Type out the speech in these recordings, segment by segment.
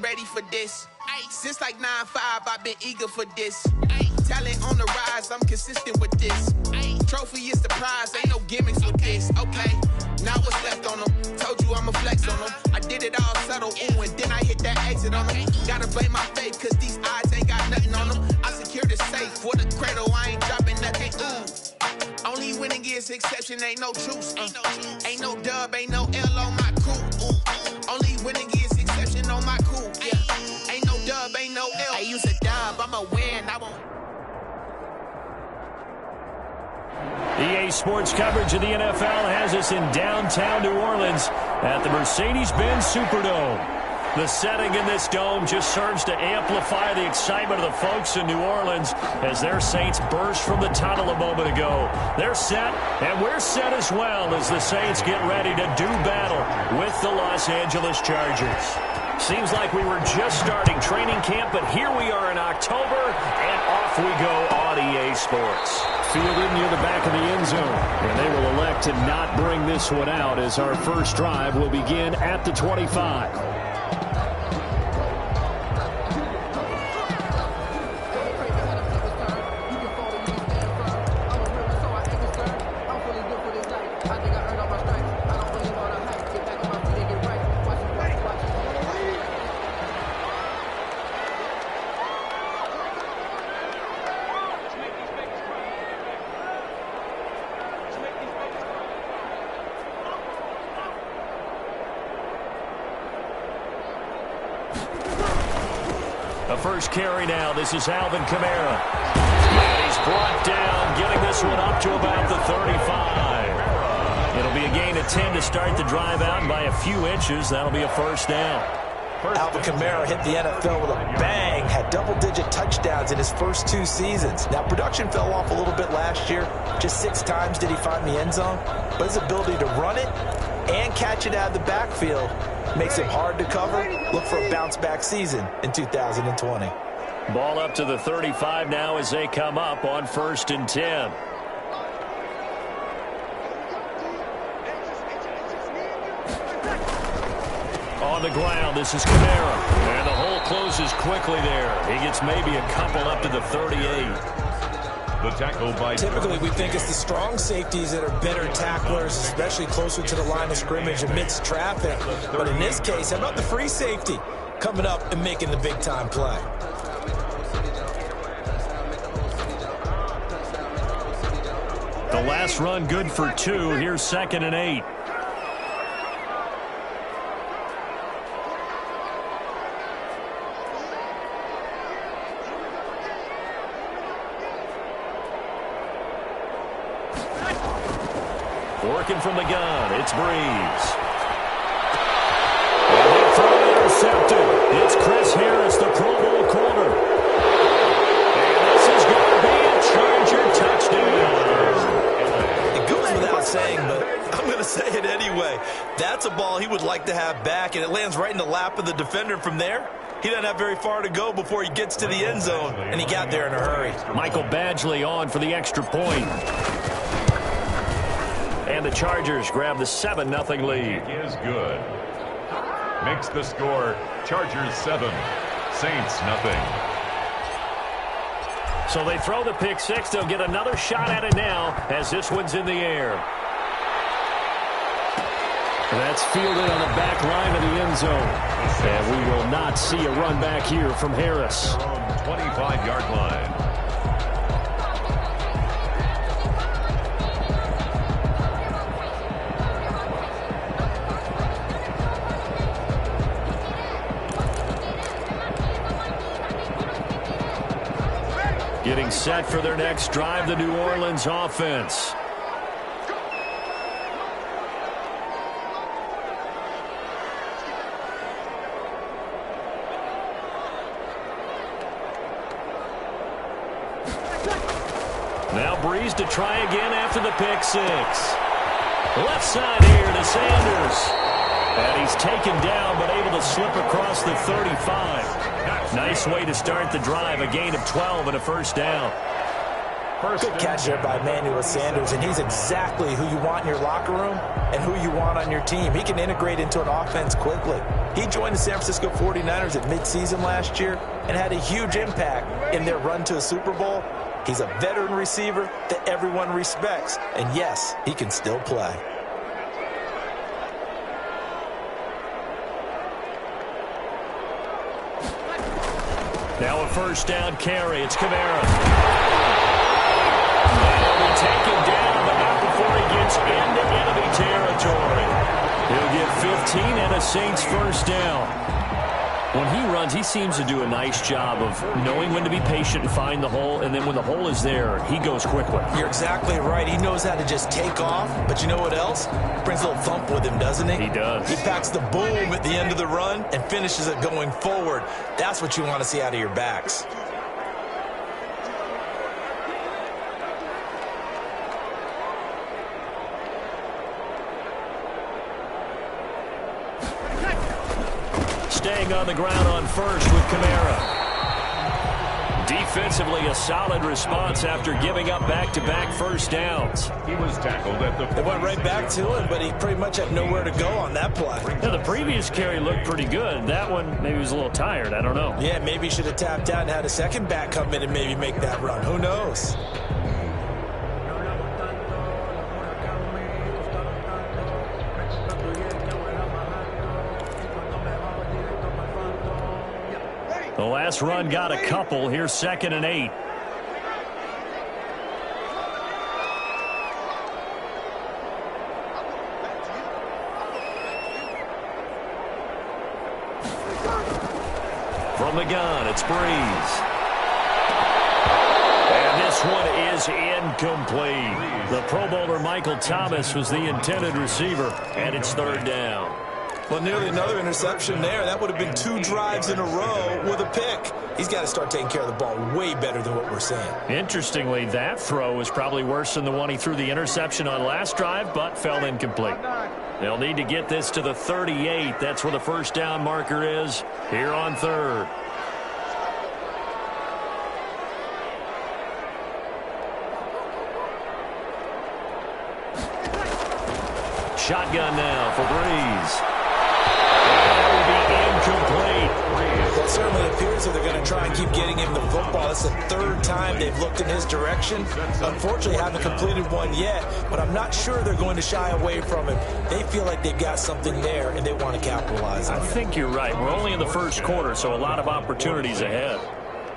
ready for this. Since like 9-5, I've been eager for this. Talent on the rise, I'm consistent with this. Trophy is the prize, ain't no gimmicks with this. Okay, now what's left on them? Told you I'ma flex on them. I did it all subtle, ooh, and then I hit that exit on them. Gotta blame my faith, cause these odds ain't got nothing on them. I secure the safe for the cradle, I ain't dropping nothing, ooh. Only winning is exception, ain't no truce. Ain't no dub, ain't no L on my crew. Only winning is exception on my crew. Yeah. Ain't no dub, ain't no L. I use a dub, I'ma win, I won't. EA Sports coverage of the NFL has us in downtown New Orleans at the Mercedes-Benz Superdome. The setting in this dome just serves to amplify the excitement of the folks in New Orleans as their Saints burst from the tunnel a moment ago. They're set, and we're set as well as the Saints get ready to do battle with the Los Angeles Chargers. Seems like we were just starting training camp, but here we are in October, and off we go on EA Sports. Fielded near the back of the end zone, and they will elect to not bring this one out as our first drive will begin at the 25. The first carry now. This is Alvin Kamara. And he's brought down, getting this one up to about the 35. It'll be a gain of 10 to start the drive out, and by a few inches, that'll be a first down. Alvin Kamara hit the NFL with a bang, had double-digit touchdowns in his first 2 seasons. Now, production fell off a little bit last year. Just 6 times did he find the end zone. But his ability to run it and catch it out of the backfield makes him hard to cover. Look for a bounce-back season in 2020. Ball up to the 35 now as they come up on 1st and 10. On the ground, this is Kamara. And the hole closes quickly there. He gets maybe a couple up to the 38. The tackle by typically we think it's the strong safeties that are better tacklers, especially closer to the line of scrimmage amidst traffic. But in this case, how about the free safety coming up and making the big-time play? The last run good for 2. Here's 2nd and 8. Working from the gun, it's Breeze. And they throw intercepted. It's Chris Harris, the Pro Bowl corner. And this is going to be a Charger touchdown. It goes without saying, but I'm going to say it anyway. That's a ball he would like to have back, and it lands right in the lap of the defender from there. He doesn't have very far to go before he gets to the end zone, and he got there in a hurry. Michael Badgley on for the extra point. And the Chargers grab the 7-0 lead. It is good. Makes the score Chargers 7, Saints nothing. So they throw the pick 6. They'll get another shot at it now as this one's in the air. That's fielded on the back line of the end zone. And we will not see a run back here from Harris. 25-yard line. Getting set for their next drive, the New Orleans offense. Now Breeze to try again after the pick 6. Left side here to Sanders. And he's taken down but able to slip across the 35. Nice way to start the drive. A gain of 12 and a first down. Good catch there by Emmanuel Sanders, and he's exactly who you want in your locker room and who you want on your team. He can integrate into an offense quickly. He joined the San Francisco 49ers at midseason last year and had a huge impact in their run to a Super Bowl. He's a veteran receiver that everyone respects. And yes, he can still play. Now a first down carry. It's Kamara. And he'll be taken down, but not before he gets into enemy territory. He'll get 15 and a Saints first down. When he runs, he seems to do a nice job of knowing when to be patient and find the hole, and then when the hole is there, he goes quickly. You're exactly right. He knows how to just take off, but you know what else? Brings a little thump with him, doesn't he? He does. He packs the boom at the end of the run and finishes it going forward. That's what you want to see out of your backs. Staying on the ground on first with Kamara. Defensively, a solid response after giving up back-to-back first downs. He was tackled at the... They went right back to him, but he pretty much had nowhere to go on that play. Yeah, the previous carry looked pretty good. That one, maybe he was a little tired. I don't know. Yeah, maybe he should have tapped out and had a second back come in and maybe make that run. Who knows? The last run got a couple. Here's 2nd and 8. From the gun, it's Breeze. And this one is incomplete. The Pro Bowler Michael Thomas was the intended receiver, and it's 3rd down. Well, nearly another interception there. That would have been 2 drives in a row with a pick. He's got to start taking care of the ball way better than what we're seeing. Interestingly, that throw was probably worse than the one he threw the interception on last drive, but fell incomplete. They'll need to get this to the 38. That's where the first down marker is here on 3rd. Shotgun now for Breeze. Incomplete. Well, it certainly appears that they're going to try and keep getting him the football. That's the 3rd time they've looked in his direction. Unfortunately, haven't completed one yet, but I'm not sure they're going to shy away from him. They feel like they've got something there, and they want to capitalize on it. I think you're right. We're only in the first quarter, so a lot of opportunities ahead.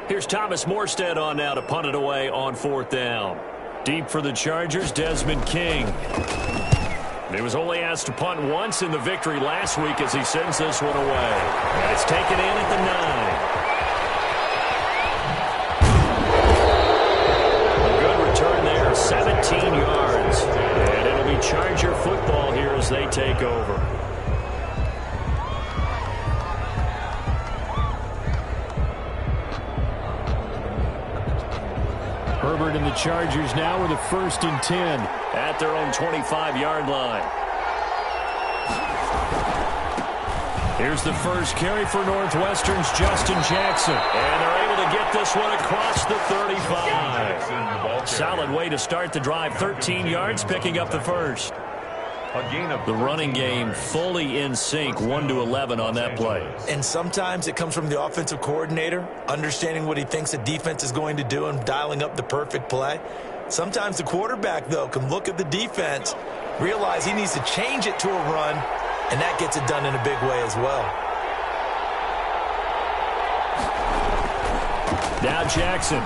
Here's Thomas Morstead on now to punt it away on 4th down. Deep for the Chargers, Desmond King. He was only asked to punt once in the victory last week as he sends this one away. And it's taken in at the 9. A good return there, 17 yards. And it'll be Charger football here as they take over. Herbert and the Chargers now with a 1st and 10 at their own 25-yard line. Here's the first carry for Northwestern's Justin Jackson. And they're able to get this one across the 35. Solid way to start the drive. 13 yards, picking up the first. The running game fully in sync, 1-11 on that play. And sometimes it comes from the offensive coordinator, understanding what he thinks the defense is going to do and dialing up the perfect play. Sometimes the quarterback, though, can look at the defense, realize he needs to change it to a run, and that gets it done in a big way as well. Now Jackson.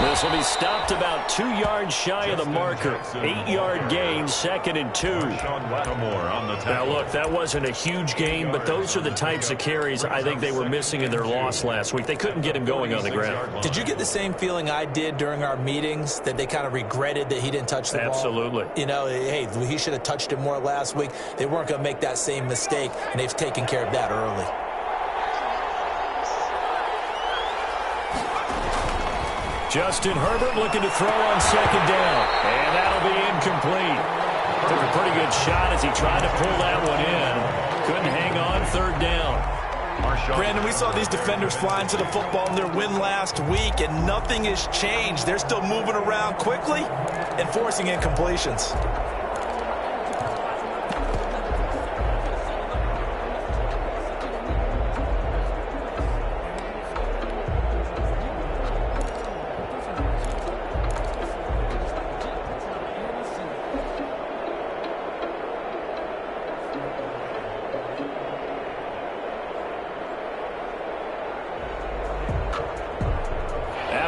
This will be stopped about 2 yards shy of the marker. 8-yard gain, 2nd and 2. Now, look, that wasn't a huge gain, but those are the types of carries I think they were missing in their loss last week. They couldn't get him going on the ground. Did you get the same feeling I did during our meetings, that they kind of regretted that he didn't touch the ball? Absolutely. You know, hey, he should have touched it more last week. They weren't going to make that same mistake, and they've taken care of that early. Justin Herbert looking to throw on 2nd down. And that'll be incomplete. Took a pretty good shot as he tried to pull that one in. Couldn't hang on, 3rd down. Brandon, we saw these defenders flying to the football in their win last week, and nothing has changed. They're still moving around quickly and forcing incompletions.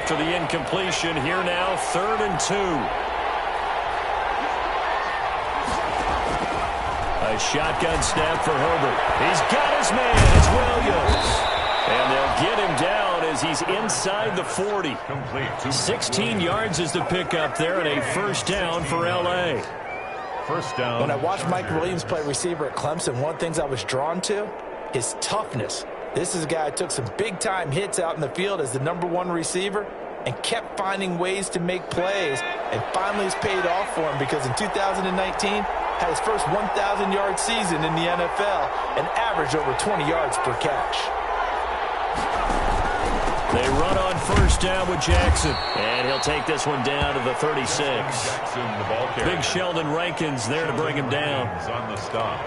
after the incompletion. Here now, 3rd and 2. A shotgun snap for Herbert. He's got his man. It's Williams. And they'll get him down as he's inside the 40. 16 yards is the pickup there, and a first down for L.A. First down. When I watched Mike Williams play receiver at Clemson, one of the things I was drawn to, his toughness. This is a guy who took some big-time hits out in the field as the #1 receiver and kept finding ways to make plays, and finally it's paid off for him because in 2019, had his first 1,000-yard season in the NFL and averaged over 20 yards per catch. They run on first down with Jackson, and he'll take this one down to the 36. Big Sheldon Rankins there to bring him down. On the stop.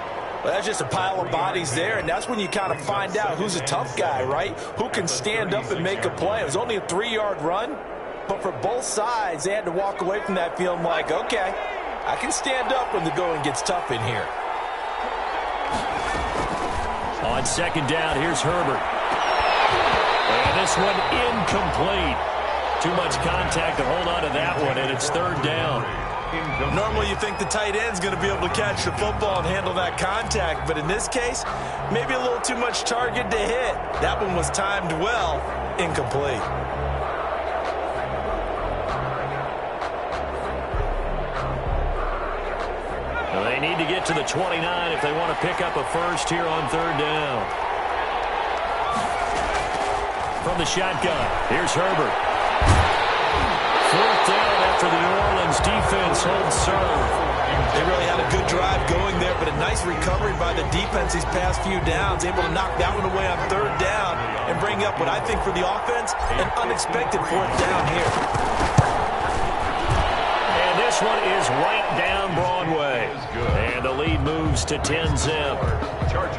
Well, that's just a pile of bodies there, and that's when you kind of find out who's a tough guy, right? Who can stand up and make a play. It was only a 3-yard run, but for both sides, they had to walk away from that feeling like, okay, I can stand up when the going gets tough in here. On second down, here's Herbert. And this one incomplete. Too much contact to hold on to that one, and it's 3rd down. Normally you think the tight end's going to be able to catch the football and handle that contact, but in this case, maybe a little too much target to hit. That one was timed well, incomplete. Well, they need to get to the 29 if they want to pick up a first here on 3rd down. From the shotgun, here's Herbert. 4th down after the New Orleans defense holds serve. They really had a good drive going there, but a nice recovery by the defense these past few downs, able to knock that one away on 3rd down and bring up what I think for the offense, an unexpected 4th down here. And this one is right down Broadway. And the lead moves to 10-zip.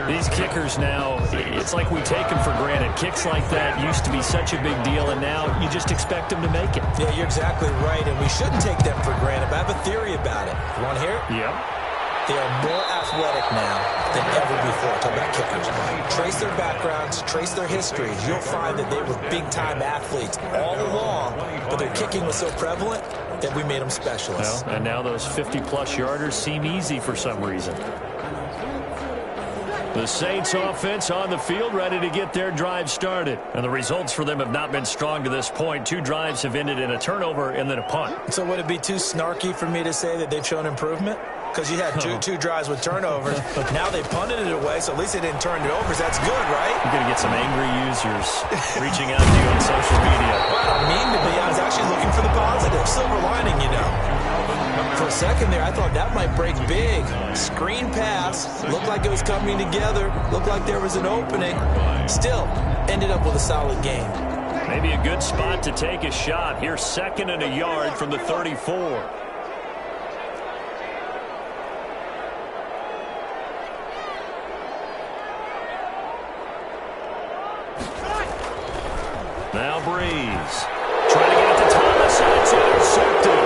These kickers now, it's like we take them for granted. Kicks like that used to be such a big deal, and now you just expect them to make it. Yeah, you're exactly right, and we shouldn't take them for granted, but I have a theory about it. You want to hear it? Yeah. They are more athletic now than ever before. Talk about kickers. Trace their backgrounds, trace their histories. You'll find that they were big-time athletes all along, but their kicking was so prevalent that we made them specialists. Well, and now those 50-plus yarders seem easy for some reason. The Saints offense on the field, ready to get their drive started. And the results for them have not been strong to this point. 2 drives have ended in a turnover and then a punt. So would it be too snarky for me to say that they've shown improvement? Because you had two drives with turnovers. Now they punted it away, so at least they didn't turn it over. That's good, right? You're going to get some angry users reaching out to you on social media. Well, I don't mean to be. I was actually looking for the positive. Silver lining, you know. For a second there, I thought that might break big. Screen pass. Looked like it was coming together. Looked like there was an opening. Still, ended up with a solid game. Maybe a good spot to take a shot. Here's 2nd and a yard from the 34. Now Breeze. Trying to get it to Thomas, and it's intercepted.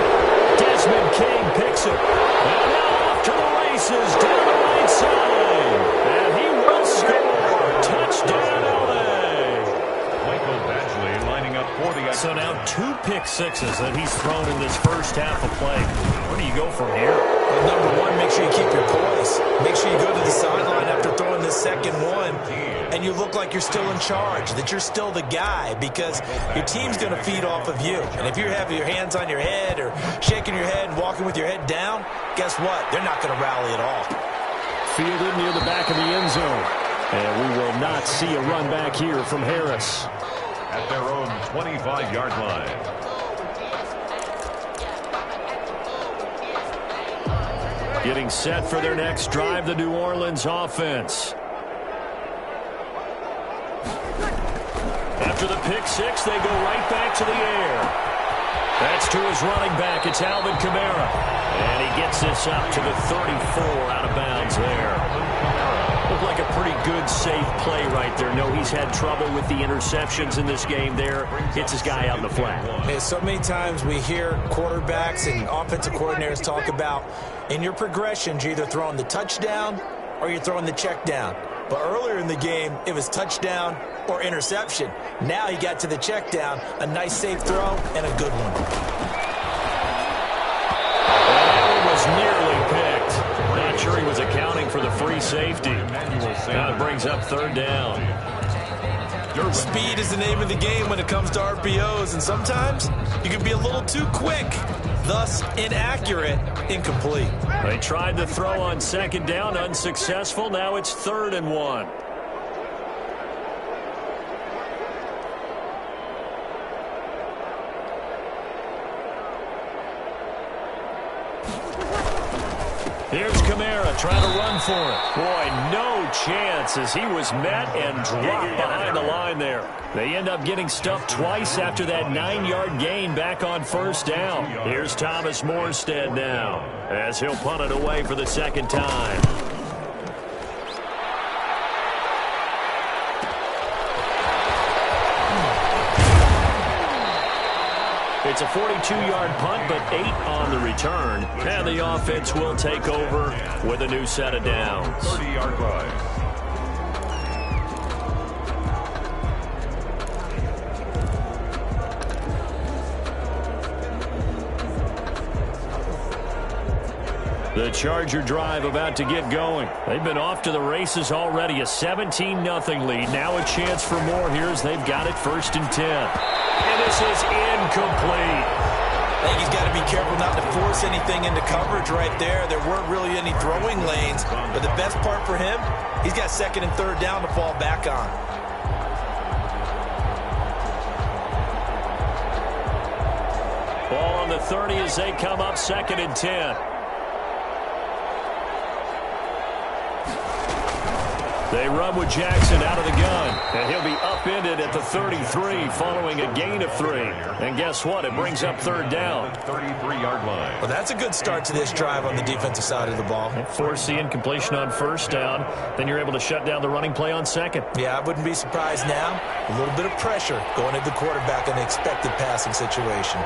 Desmond King picks it. And now off to the races down the right side. And he will score. Touchdown, L.A. Michael Badgley lining up for the... So now 2 pick sixes that he's thrown in this first half of play. Where do you go from here? Well, number one, make sure you keep your poise. Make sure you go to the sideline after throwing this second one, and you look like you're still in charge, that you're still the guy, because your team's going to feed off of you. And if you have your hands on your head or shaking your head and walking with your head down, guess what? They're not going to rally at all. Fielded near the back of the end zone. And we will not see a run back here from Harris. At their own 25-yard line. Getting set for their next drive, the New Orleans offense. After the pick six, they go right back to the air. That's to his running back. It's Alvin Kamara. And he gets this up to the 34 out of bounds there. Looked like a pretty good, safe play right there. No, he's had trouble with the interceptions in this game there. Hits his guy out in the flat. Hey, so many times we hear quarterbacks and offensive coordinators talk about in your progressions, you're either throwing the touchdown or you're throwing the check down. But earlier in the game, it was touchdown or interception. Now he got to the check down, a nice safe throw, and a good one. That was nearly picked. Not sure he was accounting for the free safety. Now it brings up third down. Speed is the name of the game when it comes to RPOs, and sometimes you can be a little too quick, thus inaccurate, incomplete. They tried to throw on second down, unsuccessful. Now it's 3rd and 1. Here's Kamara trying to run for it. Boy, no chance as he was met and dropped behind the line there. They end up getting stuffed twice after that 9-yard gain back on first down. Here's Thomas Morstead now as he'll punt it away for the second time. It's a 42-yard punt, but 8 on the return. And the offense will take over with a new set of downs. 30-yard line. The Charger drive about to get going. They've been off to the races already. A 17-0 lead. Now a chance for more here as they've got it 1st and 10. And this is incomplete. I think he's got to be careful not to force anything into coverage right there. There weren't really any throwing lanes. But the best part for him, he's got 2nd and 3rd down to fall back on. Ball on the 30 as they come up 2nd and 10. They run with Jackson out of the gun, and he'll be upended at the 33 following a gain of 3. And guess what? It brings up 3rd down. 33-yard line. Well, that's a good start to this drive on the defensive side of the ball. Force the incompletion on 1st down. Then you're able to shut down the running play on 2nd. Yeah, I wouldn't be surprised now. A little bit of pressure going at the quarterback in the expected passing situation.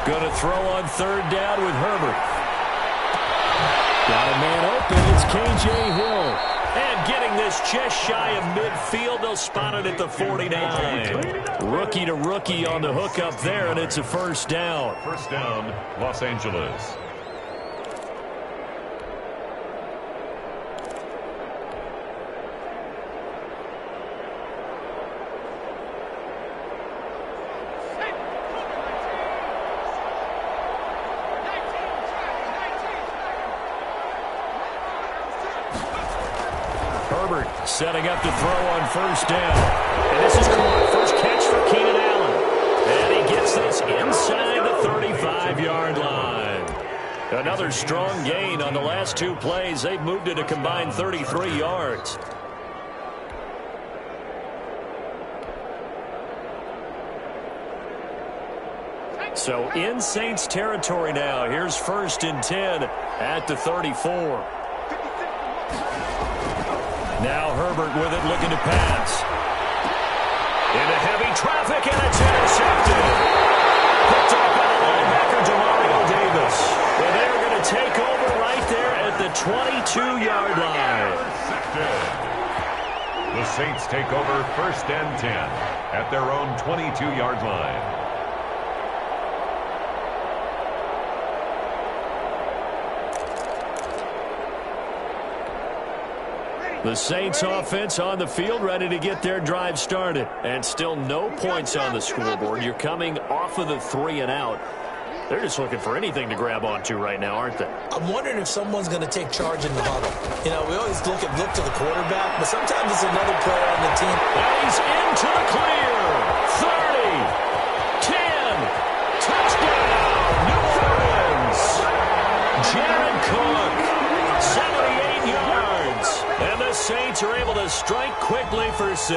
Going to throw on 3rd down with Herbert. Got a man open. It's K.J. Hill. And getting this just shy of midfield. They'll spot it at the 49. Rookie to rookie on the hook up there, and it's a 1st down. 1st down, Los Angeles. Setting up to throw on 1st down. And this is caught. First catch for Keenan Allen. And he gets this inside the 35-yard line. Another strong gain on the last 2 plays. They've moved it a combined 33 yards. So in Saints territory now. Here's 1st and 10 at the 34. Now Herbert with it, looking to pass. Into heavy traffic, and it's intercepted. Picked up by the linebacker, Demario Davis. And they're going to take over right there at the 22-yard line. The Saints take over 1st and 10 at their own 22-yard line. The Saints offense on the field, ready to get their drive started. And still no points on the scoreboard. You're coming off of the 3 and out. They're just looking for anything to grab onto right now, aren't they? I'm wondering if someone's going to take charge in the huddle. You know, we always look to the quarterback, but sometimes it's another player on the team. And he's into the clear. 30, 10, touchdown, New Orleans. Jared Cook, 78 yards. And the Saints are able to strike quickly for 6.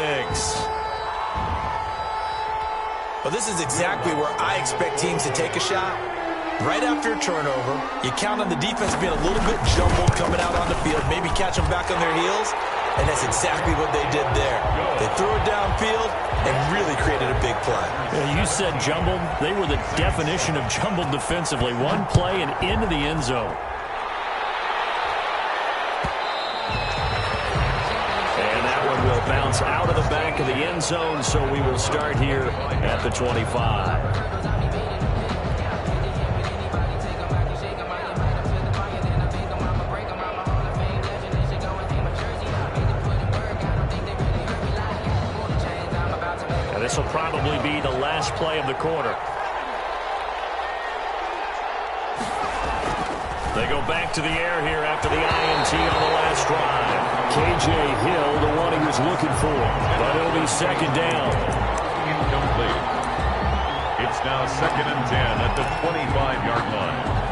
Well, this is exactly where I expect teams to take a shot. Right after a turnover, you count on the defense being a little bit jumbled coming out on the field, maybe catch them back on their heels, and that's exactly what they did there. They threw it downfield, and really created a big play. Yeah, you said jumbled. They were the definition of jumbled defensively. One play and into the end zone. And that one will bounce out of the back of the end zone, so we will start here at the 25. This will probably be the last play of the quarter. They go back to the air here after the INT on the last drive. K.J. Hill, the one he was looking for, but it'll be second down. Incomplete. It's now 2nd and 10 at the 25-yard line.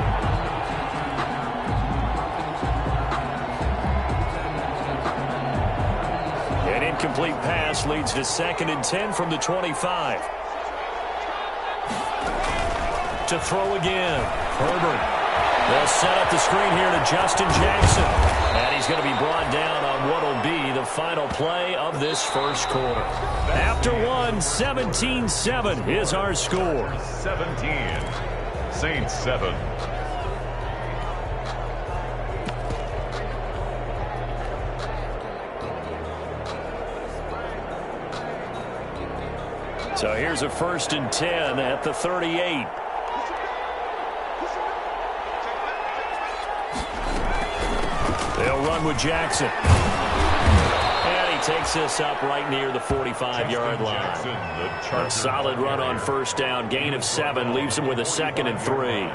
An incomplete pass leads to 2nd and 10 from the 25. To throw again. Herbert. They'll set up the screen here to Justin Jackson. And he's going to be brought down on what will be the final play of this first quarter. After one, 17-7 is our score. 17. Saints 7. So here's a 1st and 10 at the 38. They'll run with Jackson. And he takes this up right near the 45-yard line. A solid run on 1st down. Gain of 7 leaves him with a 2nd and 3.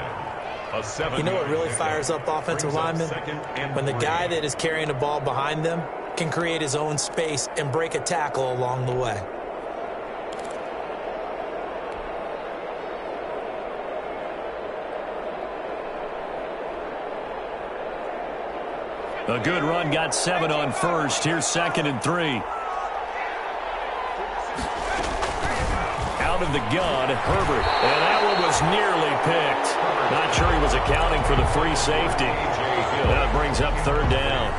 You know what really fires up offensive linemen? When the guy that is carrying the ball behind them can create his own space and break a tackle along the way. A good run, got 7 on 1st. Here's 2nd and 3. Out of the gun, Herbert. And that one was nearly picked. Not sure he was accounting for the free safety. That brings up 3rd down.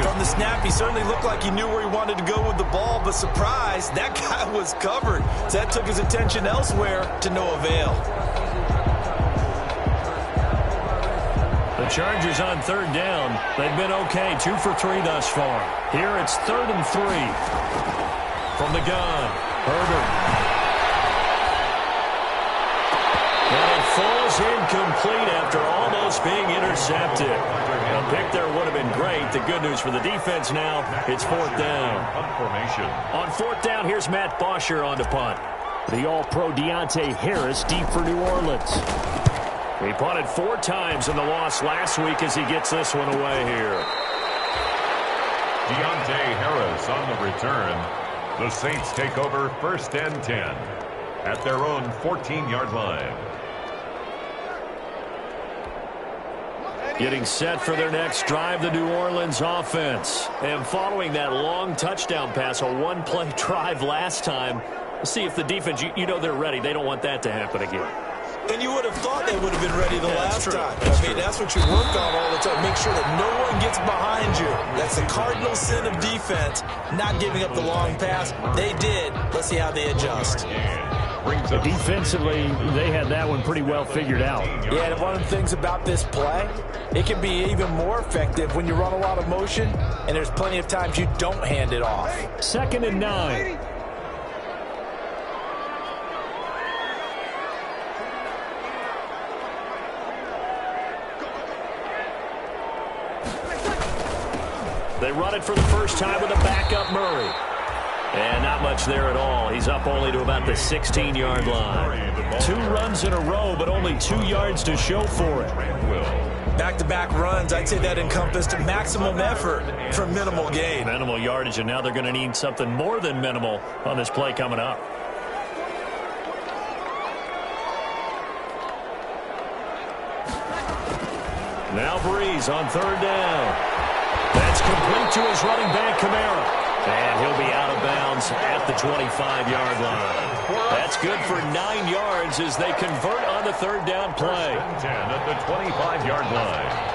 From the snap, he certainly looked like he knew where he wanted to go with the ball, but surprise, that guy was covered. So that took his attention elsewhere to no avail. The Chargers on 3rd down. They've been okay, 2 for 3 thus far. Here it's 3rd and 3. From the gun, Herbert. And it falls incomplete after almost being intercepted. A pick there would have been great. The good news for the defense now, it's 4th down. On 4th down, here's Matt Bosher on to punt. The All-Pro Deontay Harris deep for New Orleans. He punted 4 times in the loss last week as he gets this one away here. Deontay Harris on the return. The Saints take over 1st and 10 at their own 14-yard line. Getting set for their next drive, the New Orleans offense. And following that long touchdown pass, a one-play drive last time, let's see if the defense, you know they're ready. They don't want that to happen again. And you would have thought they would have been ready the last time. That's what you work on all the time. Make sure that no one gets behind you. That's the cardinal sin of defense, not giving up the long pass. They did. Let's see how they adjust. Defensively, they had that one pretty well figured out. Yeah, and one of the things about this play, it can be even more effective when you run a lot of motion, and there's plenty of times you don't hand it off. 2nd and 9. They run it for the first time with a backup Murray. And not much there at all. He's up only to about the 16-yard line. 2 runs in a row, but only 2 yards to show for it. Back-to-back runs, I'd say that encompassed maximum effort for minimal gain. Minimal yardage, and now they're going to need something more than minimal on this play coming up. Now Breeze on 3rd down. That's complete to his running back, Kamara. And he'll be out of bounds at the 25-yard line. That's good for 9 yards as they convert on the 3rd down play. 10 at the 25-yard line.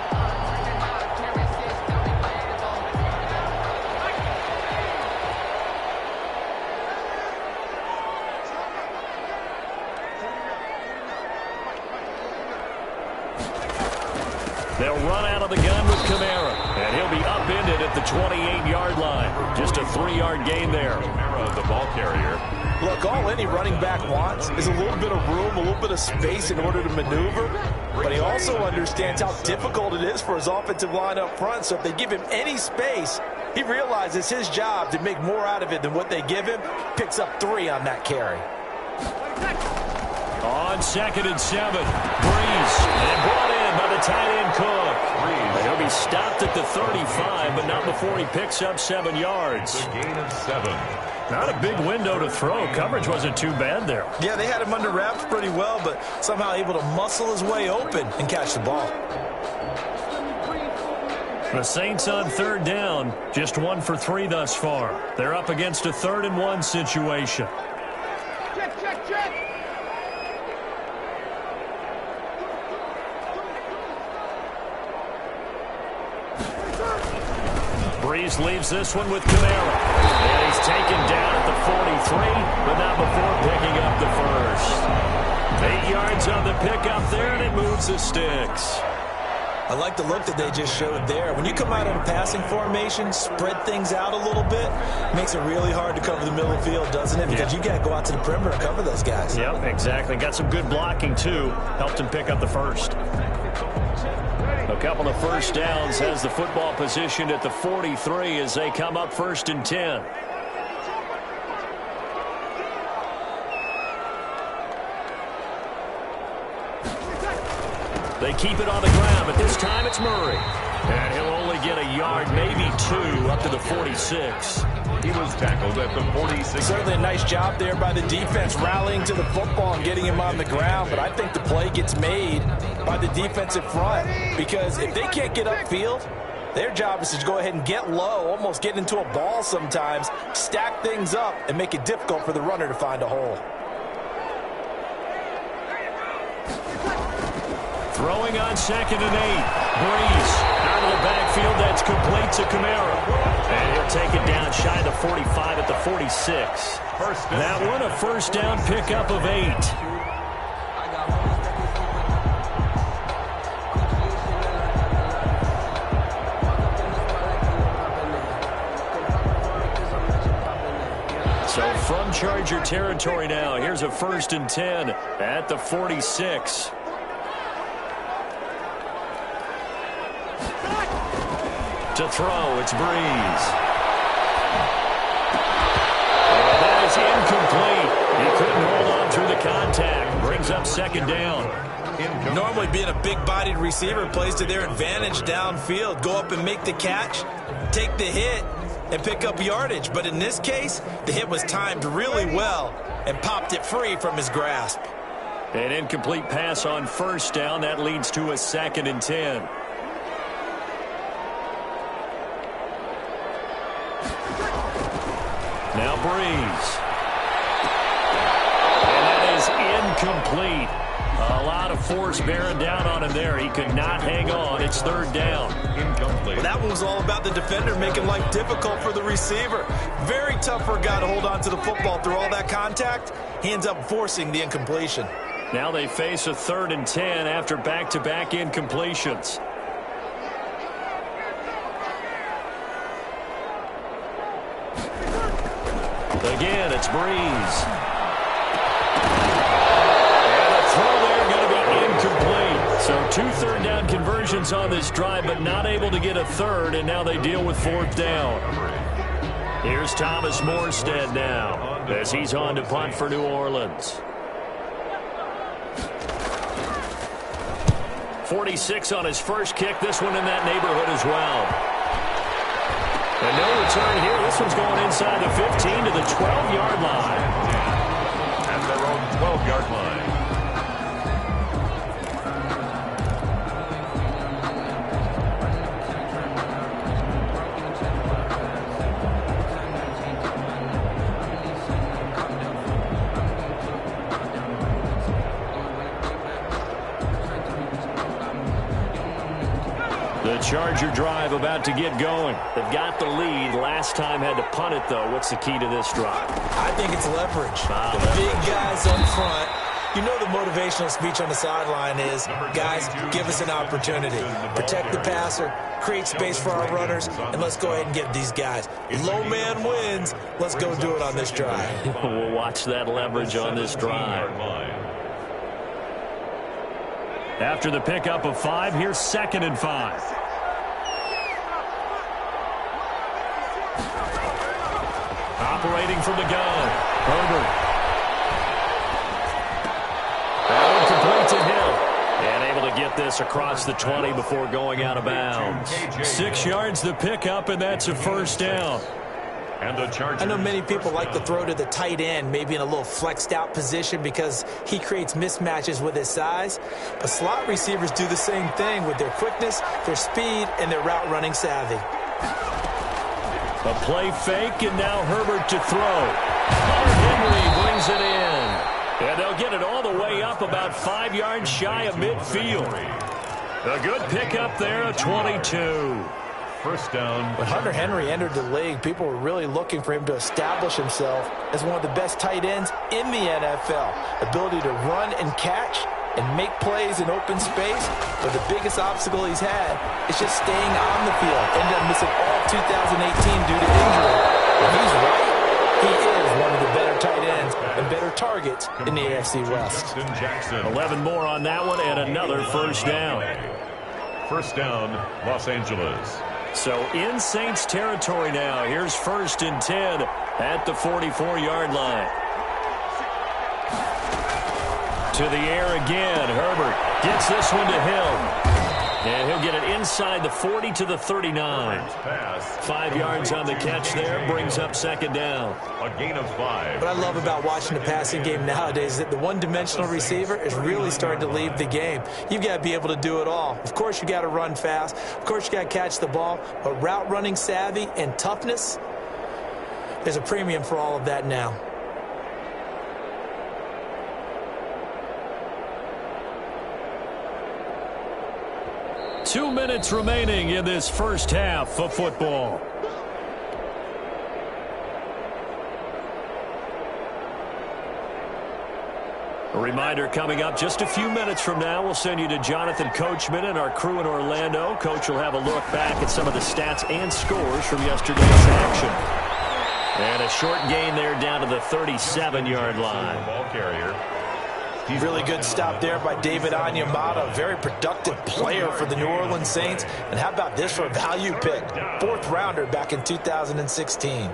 They'll run out of the gun with Kamara, and he'll be upended at the 28-yard line. Just a 3-yard gain there. Kamara, the ball carrier. Look, all any running back wants is a little bit of room, a little bit of space in order to maneuver, but he also understands how difficult it is for his offensive line up front, so if they give him any space, he realizes his job to make more out of it than what they give him, picks up 3 on that carry. On 2nd and 7, Breeze, and brought in by the tight end Cook. He'll be stopped at the 35, but not before he picks up 7 yards. A gain of 7. Not a big window to throw. Coverage wasn't too bad there. Yeah, they had him under wraps pretty well, but somehow able to muscle his way open and catch the ball. The Saints on 3rd down, just 1 for 3 thus far. They're up against a 3rd and 1 situation. Check. Breeze leaves this one with Kamara. And he's taken down at the 43, but not before picking up the first. 8 yards on the pickup there, and it moves the sticks. I like the look that they just showed there. When you come out in a passing formation, spread things out a little bit, makes it really hard to cover the middle of the field, doesn't it? Because you got to go out to the perimeter and cover those guys. Yep, exactly. Got some good blocking, too. Helped him pick up the first. A couple of first downs, has the football positioned at the 43 as they come up 1st and 10. They keep it on the ground, but this time it's Murray. And he'll only get a yard, maybe 2, up to the 46. He was tackled at the 46. Certainly a nice job there by the defense rallying to the football and getting him on the ground, but I think the play gets made by the defensive front because if they can't get upfield, their job is to go ahead and get low, almost get into a ball sometimes, stack things up, and make it difficult for the runner to find a hole. Throwing on 2nd and 8. Breeze out of the backfield. That's complete to Kamara. And he'll take it down shy of the 45 at the 46. That one a first down pickup of 8. So from Charger territory now, here's a 1st and 10 at the 46. To throw, it's Breeze. And that is incomplete. He couldn't hold on through the contact. Brings up 2nd down. Normally being a big-bodied receiver plays to their advantage downfield. Go up and make the catch, take the hit, and pick up yardage. But in this case, the hit was timed really well and popped it free from his grasp. An incomplete pass on 1st down. That leads to a 2nd and 10. Now Breeze. And that is incomplete. A lot of force bearing down on him there. He could not hang on. It's 3rd down. Incomplete. Well, that one was all about the defender making life difficult for the receiver. Very tough for a guy to hold on to the football through all that contact. He ends up forcing the incompletion. Now they face a 3rd and 10 after back-to-back incompletions. Again, it's Breeze. And a throw there going to be incomplete. So 2 3rd down conversions on this drive, but not able to get a 3rd, and now they deal with 4th down. Here's Thomas Morstead now as he's on to punt for New Orleans. 46 on his first kick. This one in that neighborhood as well. And no return here. This one's going inside the 15 to the 12-yard line. At their own 12-yard line. The Charger drive about to get going. They've got the lead. Last time had to punt it, though. What's the key to this drive? I think it's leverage. Leverage. Big guys up front You know the motivational speech on the sideline is, guys, give us an opportunity. Protect the passer, create space for our runners, and let's go ahead and get these guys. Low man wins. Let's go do it on this drive. We'll watch that leverage on this drive. After the pickup of 5, here's 2nd and 5. Operating from the gun, Herbert. Complete to Hill. And able to get this across the 20 before going out of bounds. 6 yards the pickup, and that's a first down. And the Chargers. I know many people like to throw to the tight end, maybe in a little flexed out position because he creates mismatches with his size. But slot receivers do the same thing with their quickness, their speed, and their route running savvy. A play fake, and now Herbert to throw. Henry brings it in. And they'll get it all the way up about 5 yards shy of midfield. A good pickup there, a 22. First down. When Hunter Henry entered the league, people were really looking for him to establish himself as one of the best tight ends in the NFL. Ability to run and catch and make plays in open space. But the biggest obstacle he's had is just staying on the field. Ended up missing all 2018 due to injury. If he's right, he is one of the better tight ends and better targets in the AFC West. 11 more on that one and another first down. First down, Los Angeles. So in Saints territory now. Here's 1st and 10 at the 44-yard line. To the air again. Herbert gets this one to Hill. And he'll get it inside the 40 to the 39. 5 yards on the catch there. Brings up 2nd down. A gain of 5. What I love about watching the passing game nowadays is that the one-dimensional receiver is really starting to leave the game. You've got to be able to do it all. Of course, you got to run fast. Of course, you got to catch the ball. But route running savvy and toughness, there's a premium for all of that now. Two minutes remaining in this first half of football. A reminder coming up just a few minutes from now, we'll send you to Jonathan Coachman and our crew in Orlando. Coach will have a look back at some of the stats and scores from yesterday's action. And a short gain there down to the 37-yard line. Ball carrier. Really good stop there by David Onyemata. Very productive player for the New Orleans Saints. And how about this for a value pick? 4th rounder back in 2016.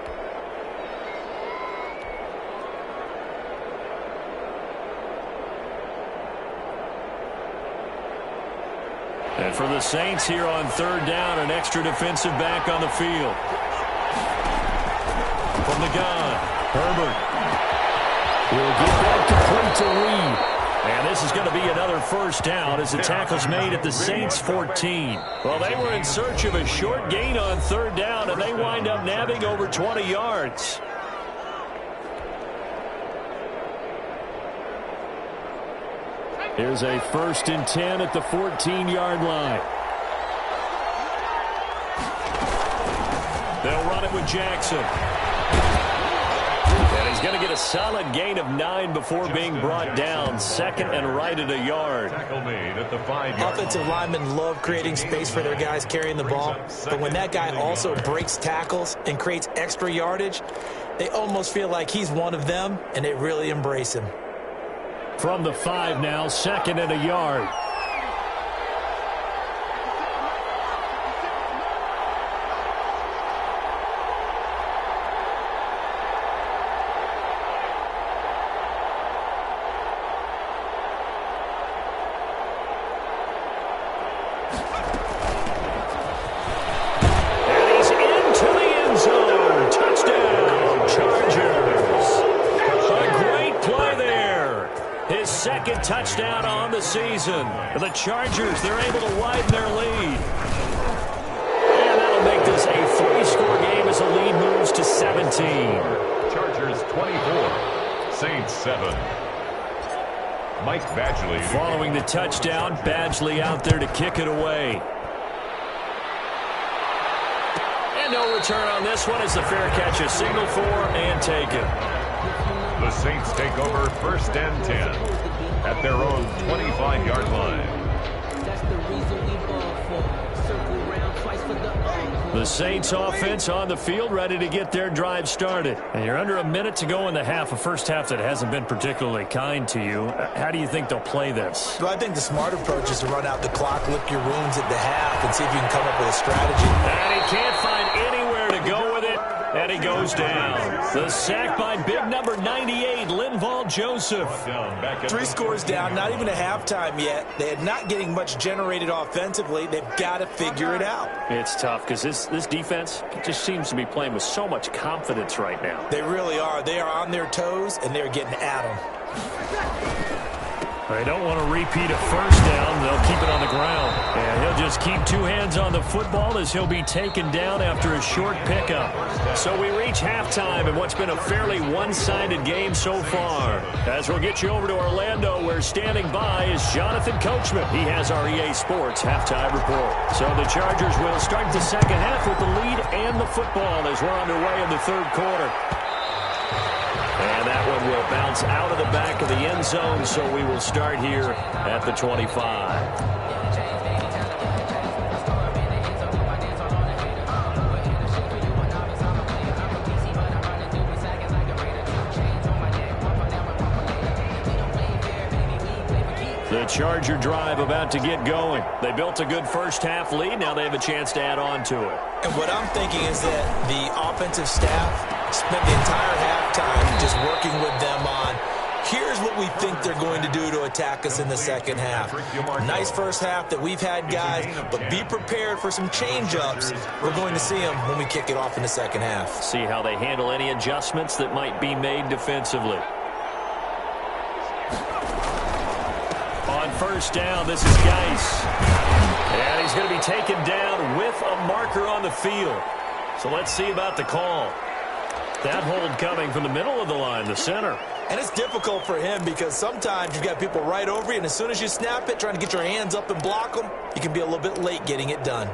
And for the Saints here on 3rd down, an extra defensive back on the field. From the gun, Herbert. We'll get that complete to Reed. And this is going to be another first down as the tackle's made at the Saints' 14. Well, they were in search of a short gain on 3rd down, and they wind up nabbing over 20 yards. Here's a 1st and 10 at the 14-yard line. They'll run it with Jackson. And he's going to get a solid gain of 9 before being brought down. 2nd and right at a yard. Tackle made at the 5-yard. Offensive linemen love creating space for their guys carrying the ball. But when that guy also breaks tackles and creates extra yardage, they almost feel like he's one of them, and they really embrace him. From the 5 now, 2nd and a yard. Touchdown on the season. The Chargers, they're able to widen their lead. And that'll make this a 3-score game as the lead moves to 17. Chargers 24, Saints 7. Mike Badgley. Following the touchdown, Badgley out there to kick it away. And no return on this one as the fair catch is signaled for and taken. The Saints take over 1st and 10 at their own 25-yard line. The Saints offense on the field, ready to get their drive started. And you're under a minute to go in the half, a first half that hasn't been particularly kind to you. How do you think they'll play this? Well, I think the smart approach is to run out the clock, lick your wounds at the half, and see if you can come up with a strategy. And he can't find anywhere to go with it, and he goes down. The sack by big number 98, Linval Joseph. 3 scores down, not even a halftime yet. They are not getting much generated offensively. They've got to figure it out. It's tough because this defense just seems to be playing with so much confidence right now. They really are. They are on their toes, and they're getting at them. They don't want to repeat a first down. They'll keep it on the ground. And he'll just keep 2 hands on the football as he'll be taken down after a short pickup. So we reach halftime in what's been a fairly one-sided game so far. As we'll get you over to Orlando, where standing by is Jonathan Coachman. He has our EA Sports halftime report. So the Chargers will start the second half with the lead and the football as we're underway in the third quarter. And that one will bounce out of the back of the end zone, so we will start here at the 25. The Charger drive about to get going. They built a good first half lead. Now they have a chance to add on to it. And what I'm thinking is that the offensive staff spent the entire halftime just working with them on, here's what we think they're going to do to attack us in the second half. Nice first half that we've had, guys, but be prepared for some change-ups. We're going to see them when we kick it off in the second half. See how they handle any adjustments that might be made defensively. On first down, this is Geis. And he's going to be taken down with a marker on the field. So let's see about the call. That hold coming from the middle of the line, the center. And it's difficult for him because sometimes you've got people right over you, and as soon as you snap it, trying to get your hands up and block them, you can be a little bit late getting it done.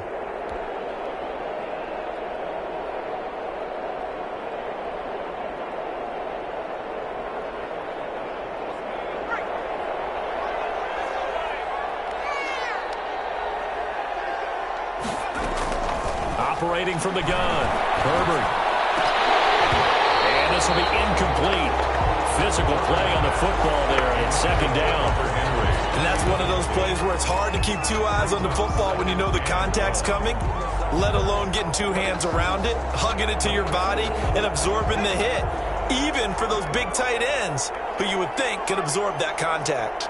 Operating from the gun, Herbert. And this will be incomplete. Physical play on the football there, and it's second down. And that's one of those plays where it's hard to keep 2 eyes on the football when you know the contact's coming, let alone getting 2 hands around it, hugging it to your body, and absorbing the hit, even for those big tight ends who you would think could absorb that contact.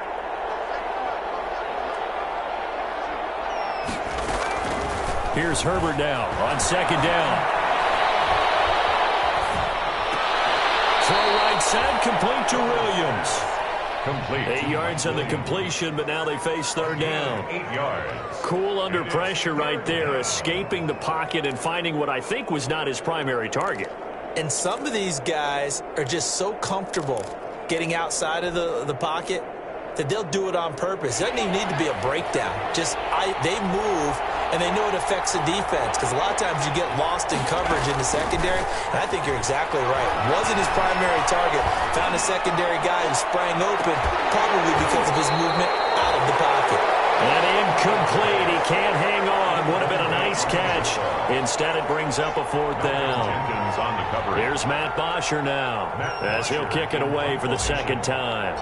Here's Herbert now on second down. Throw right side, complete to Williams. Complete. 8 yards on the completion, but now they face third down. 8 yards. Cool under pressure right there, escaping the pocket and finding what I think was not his primary target. And some of these guys are just so comfortable getting outside of the pocket that they'll do it on purpose. It doesn't even need to be a breakdown. They move, and they know it affects the defense, because a lot of times you get lost in coverage in the secondary, and I think you're exactly right. Wasn't his primary target. Found a secondary guy who sprang open, probably because of his movement out of the pocket. And incomplete. He can't hang on. Would have been a nice catch. Instead, it brings up a fourth down. Here's Matt Bosher now, as he'll kick it away for the second time.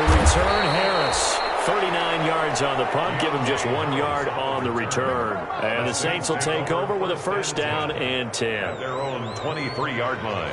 Return Harris, 39 yards on the punt, give him just 1 yard on the return. And the Saints will take over with a first down and 10. At their own 23-yard line.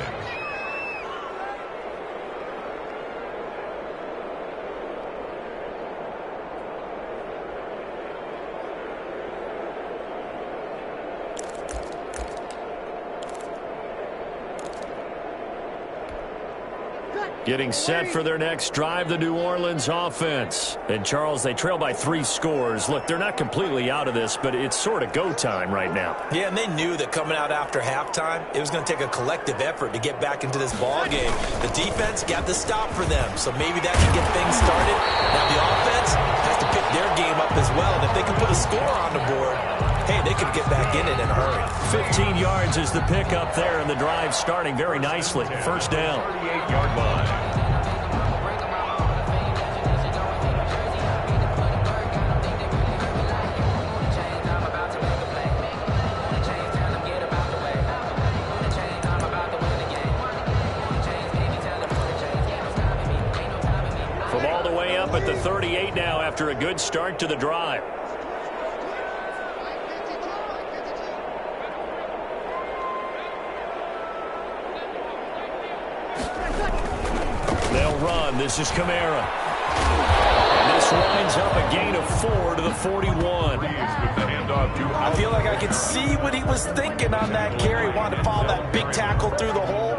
Getting set for their next drive, the New Orleans offense. And, Charles, they trail by 3 scores. Look, they're not completely out of this, but it's sort of go time right now. Yeah, and they knew that coming out after halftime, it was going to take a collective effort to get back into this ball game. The defense got the stop for them, so maybe that can get things started. Now the offense has to pick their game up as well, and if they can put a score on the board, hey, they could get back in it in a hurry. 15 yards is the pickup there, and the drive starting very nicely. First down. 38-yard line. From all the way up at the 38 now after a good start to the drive. They'll run. This is Kamara. And this winds up a gain of 4 to the 41. I feel like I could see what he was thinking on that carry. Wanted to follow that big tackle through the hole.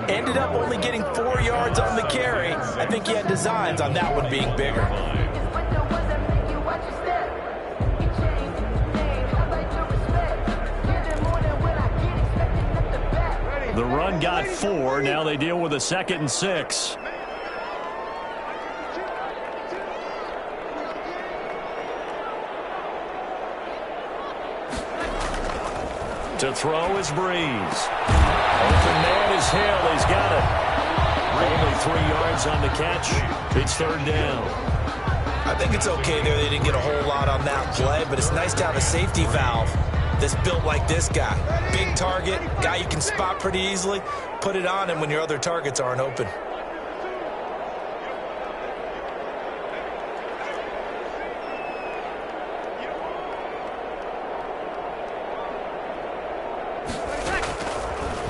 Ended up only getting 4 yards on the carry. I think he had designs on that one being bigger. The run got 4. Now they deal with a 2nd and 6. To throw is Breeze. Open man is Hill. He's got it. Only 3 yards on the catch. It's 3rd down. I think it's okay there. They didn't get a whole lot on that play, but it's nice to have a safety valve that's built like this guy. Big target, guy you can spot pretty easily. Put it on him when your other targets aren't open.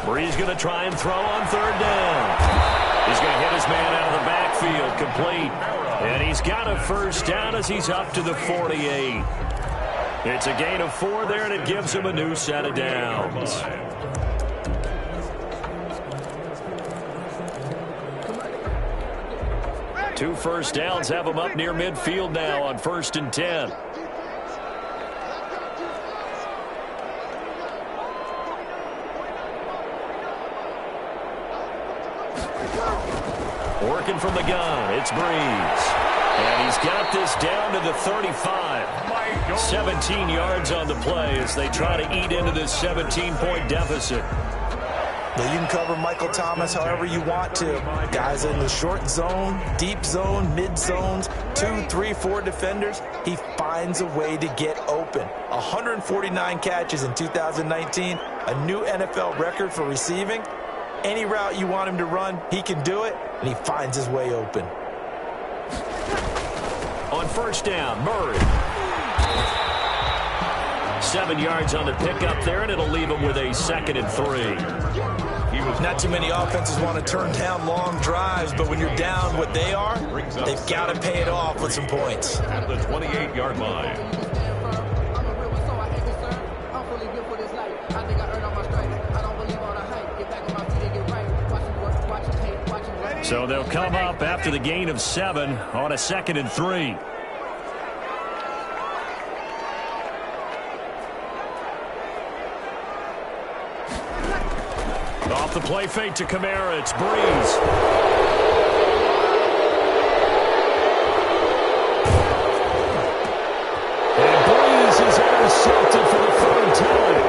Breeze going to try and throw on 3rd down. He's going to hit his man out of the backfield, complete. And he's got a 1st down as he's up to the 48. It's a gain of 4 there, and it gives him a new set of downs. Two 1st downs have him up near midfield now on 1st and 10. Working from the gun, it's Breeze. And he's got this down to the 35. 17 yards on the play as they try to eat into this 17-point deficit. Now you can cover Michael Thomas however you want to. Guys in the short zone, deep zone, mid zones, 2, 3, 4 defenders. He finds a way to get open. 149 catches in 2019, a new NFL record for receiving. Any route you want him to run, he can do it, and he finds his way open. On 1st down, Murray. 7 yards on the pickup there, and it'll leave him with a 2nd and 3. Not too many offenses want to turn down long drives, but when you're down what they are, they've got to pay it off with some points. At the 28-yard line. So they'll come up after the gain of 7 on a 2nd and 3. Off the play fake to Kamara, it's Breeze. And Breeze is intercepted for the 3rd time.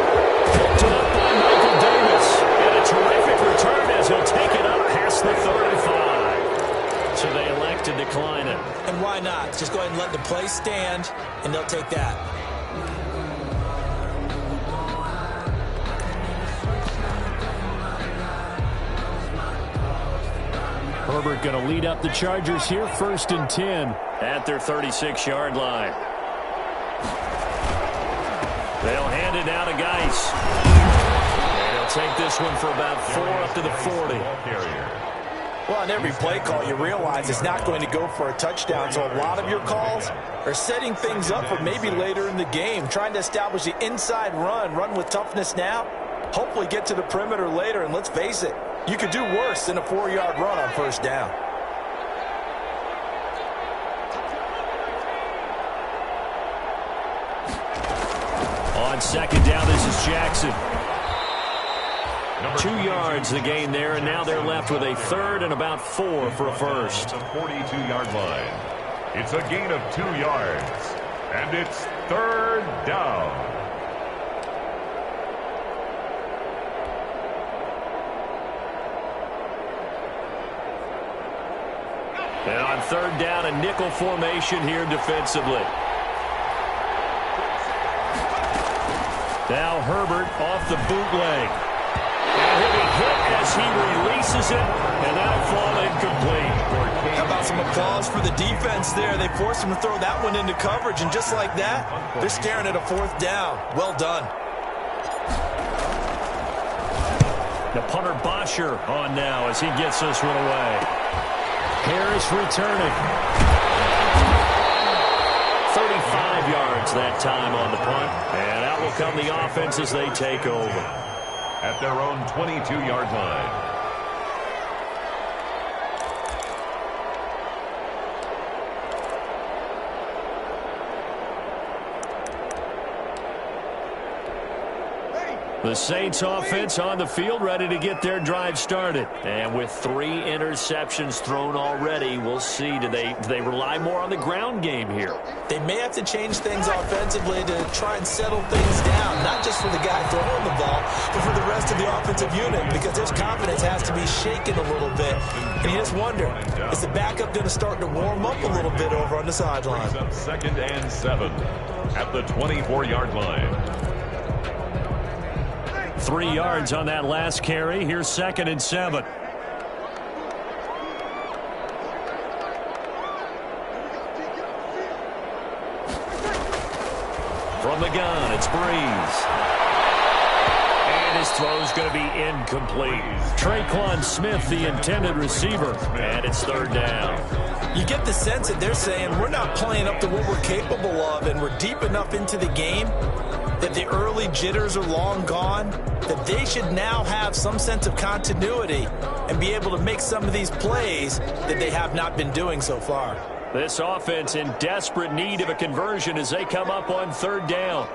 Picked up by Michael Davis. And a terrific return as he'll take it up past the 35. So they elect to decline it. And why not? Just go ahead and let the play stand, and they'll take that. Herbert going to lead up the Chargers here, 1st and 10 at their 36-yard line. They'll hand it down to Geis. And he'll take this one for about 4 up to the 40. Well, on every play call, you realize it's not going to go for a touchdown, so a lot of your calls are setting things up for maybe later in the game, trying to establish the inside run with toughness now, hopefully get to the perimeter later, and let's face it, you could do worse than a 4-yard run on 1st down. On 2nd down, this is Jackson. 2 yards the gain there, and now they're left with a 3rd and about 4 for a 1st. The 42-yard line. It's a gain of 2 yards, and it's 3rd down. third down, a nickel formation here defensively. Now Herbert off the bootleg. And he'll be hit as he releases it, and that'll fall incomplete. How about some applause for the defense there? They forced him to throw that one into coverage, and just like that, they're staring at a fourth down. Well done. The punter Bosher on now as he gets this one away. Harris returning. 35 yards that time on the punt, and out will come the offense as they take over. At their own 22-yard line. The Saints offense on the field, ready to get their drive started. And with 3 interceptions thrown already, we'll see. Do they rely more on the ground game here? They may have to change things offensively to try and settle things down, not just for the guy throwing the ball, but for the rest of the offensive unit, because his confidence has to be shaken a little bit. And you just wonder, is the backup going to start to warm up a little bit over on the sideline? 2nd and 7 at the 24-yard line. 3 yards on that last carry. Here's 2nd and 7. From the gun, it's Breeze. And his throw's going to be incomplete. Traquan Smith, the intended receiver, and it's 3rd down. You get the sense that they're saying we're not playing up to what we're capable of, and we're deep enough into the game that the early jitters are long gone, that they should now have some sense of continuity and be able to make some of these plays that they have not been doing so far. This offense in desperate need of a conversion as they come up on 3rd down.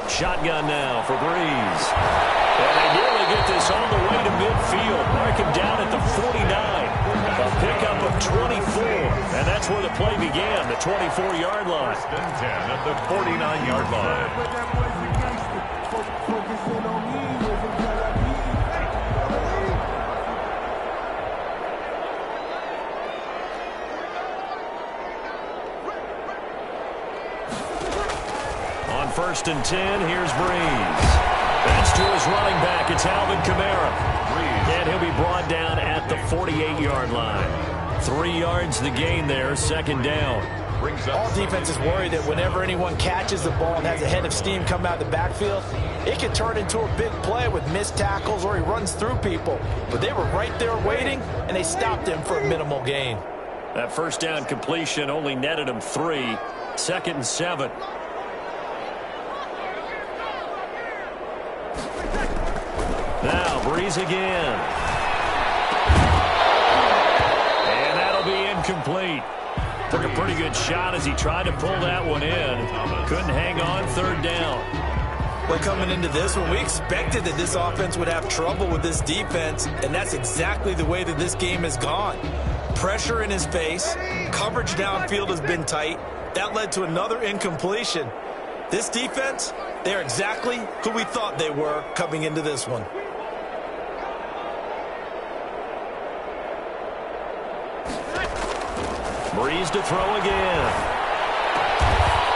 Shotgun now for Breeze. And they nearly get this all the way to midfield. Mark him down at the 49. A pickup of 24. And that's where the play began, the 24-yard line. 1st and 10 at the 49-yard line. On 1st and 10, here's Breeze. That's to his running back. It's Alvin Kamara. And he'll be brought down at the 48-yard line. 3 yards the gain there, 2nd down. All defenses worry that whenever anyone catches the ball and has a head of steam come out of the backfield, it can turn into a big play with missed tackles or he runs through people. But they were right there waiting, and they stopped him for a minimal gain. That 1st down completion only netted him 3. 2nd and 7. Now Breeze again. And that'll be incomplete. Took a pretty good shot as he tried to pull that one in. Couldn't hang on, 3rd down. Well, coming into this one, we expected that this offense would have trouble with this defense, and that's exactly the way that this game has gone. Pressure in his face, coverage downfield has been tight. That led to another incompletion. This defense, they're exactly who we thought they were coming into this one. Breeze to throw again.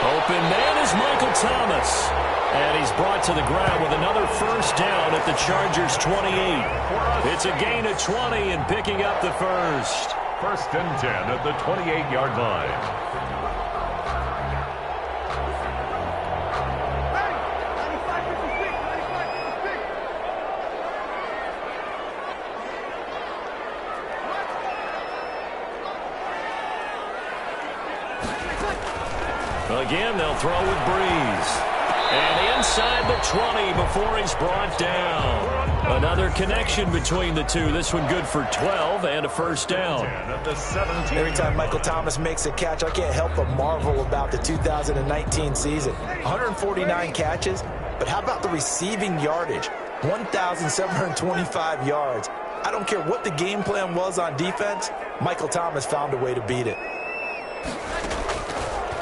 Open man is Michael Thomas. And he's brought to the ground with another 1st down at the Chargers' 28. It's a gain of 20 and picking up the 1st. 1st and 10 at the 28-yard line. Again, they'll throw with Breeze. And inside the 20 before he's brought down. Another connection between the two. This one good for 12 and a 1st down. Every time Michael Thomas makes a catch, I can't help but marvel about the 2019 season. 149 catches, but how about the receiving yardage? 1,725 yards. I don't care what the game plan was on defense, Michael Thomas found a way to beat it.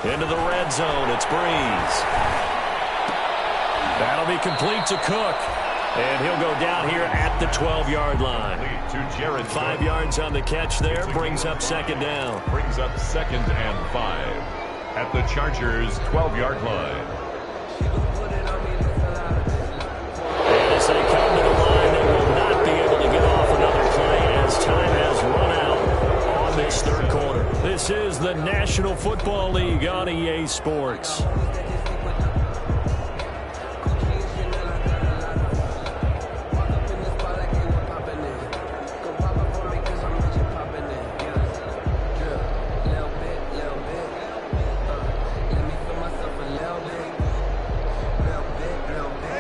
Into the red zone, it's Breeze. That'll be complete to Cook. And he'll go down here at the 12-yard line. 5 yards on the catch there. Brings up second down. Brings up 2nd and 5 at the Chargers' 12-yard line. And as they come to the line, they will not be able to get off another play as time has run out on this third quarter. This is the National Football League on EA Sports.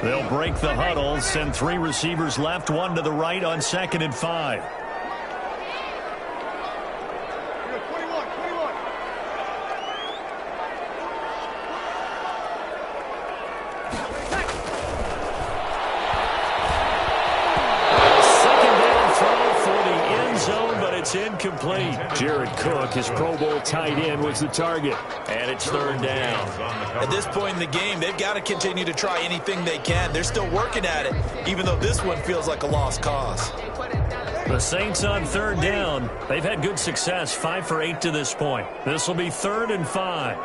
They'll break the huddle, send 3 receivers left, 1 to the right on 2nd and 5. It's incomplete. Jared Cook, his Pro Bowl tight end, was the target. And it's 3rd down. At this point in the game, they've got to continue to try anything they can. They're still working at it, even though this one feels like a lost cause. The Saints on 3rd down. They've had good success, 5 for 8 to this point. This will be 3rd and 5.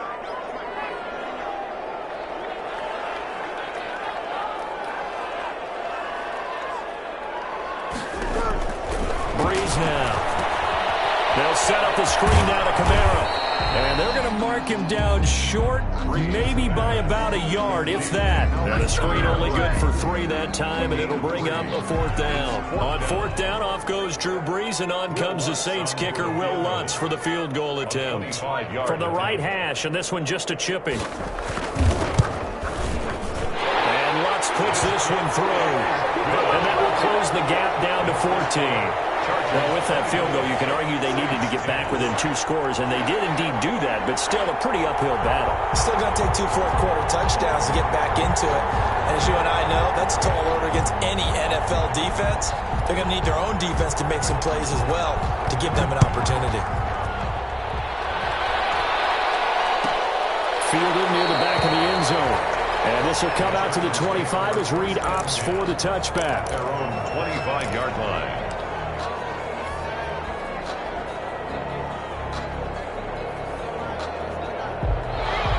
Breeze now. They'll set up the screen now to Camaro. And they're going to mark him down short, maybe by about a yard, if that. And the screen only good for 3 that time, and it'll bring up a 4th down. On 4th down, off goes Drew Brees, and on comes the Saints kicker, Will Lutz, for the field goal attempt. From the right hash, and this one just a chipping. And Lutz puts this one through. And that will close the gap down to 14. Well, with that field goal, you can argue they needed to get back within 2 scores, and they did indeed do that, but still a pretty uphill battle. Still going to take 2 fourth-quarter touchdowns to get back into it. And as you and I know, that's a tall order against any NFL defense. They're going to need their own defense to make some plays as well to give them an opportunity. Fielded near the back of the end zone. And this will come out to the 25 as Reed opts for the touchback. Their own 25-yard line.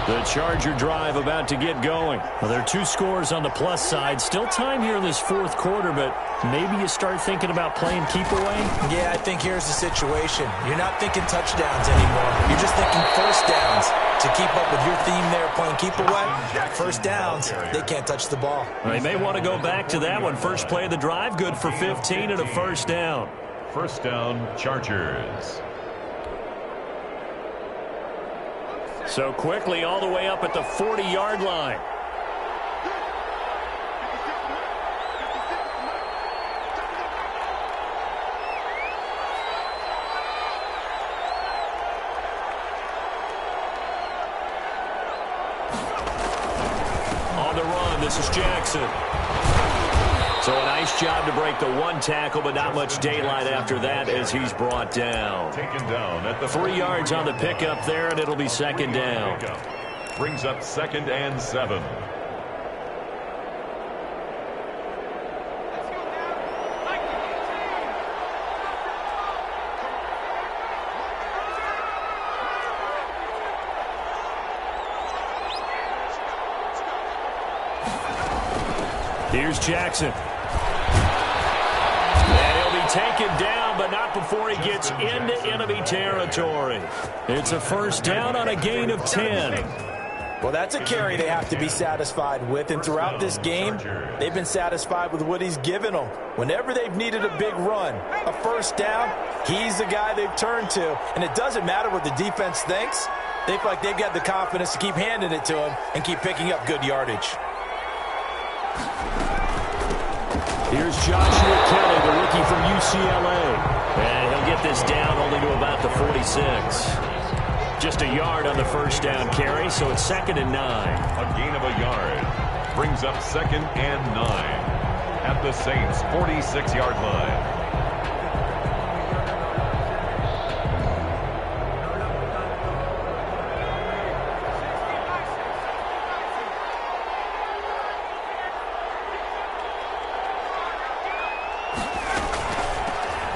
The Charger drive about to get going. Well, there are 2 scores on the plus side. Still time here in this 4th quarter, but maybe you start thinking about playing keep away? Yeah, I think here's the situation. You're not thinking touchdowns anymore. You're just thinking first downs. To keep up with your theme there, playing keep away, first downs, they can't touch the ball. They may want to go back to that one. First play of the drive, good for 15 and a 1st down. 1st down, Chargers. So quickly all the way up at the 40-yard line. On the run, this is Jackson. So a nice job to break the 1 tackle, but not much daylight after that as he's brought down. Taken down at the 3 yards on the pickup there, and it'll be 2nd down. Brings up 2nd and 7. Here's Jackson. And he'll be taken down, but not before he gets into enemy territory. It's a 1st down on a gain of 10. Well, that's a carry they have to be satisfied with, and throughout this game, they've been satisfied with what he's given them. Whenever they've needed a big run, a 1st down, he's the guy they've turned to, and it doesn't matter what the defense thinks. They feel like they've got the confidence to keep handing it to him and keep picking up good yardage. Here's Joshua Kelly, the rookie from UCLA. And he'll get this down only to about the 46. Just a yard on the 1st down carry, so it's 2nd and 9. A gain of a yard. Brings up 2nd and 9 at the Saints' 46-yard line.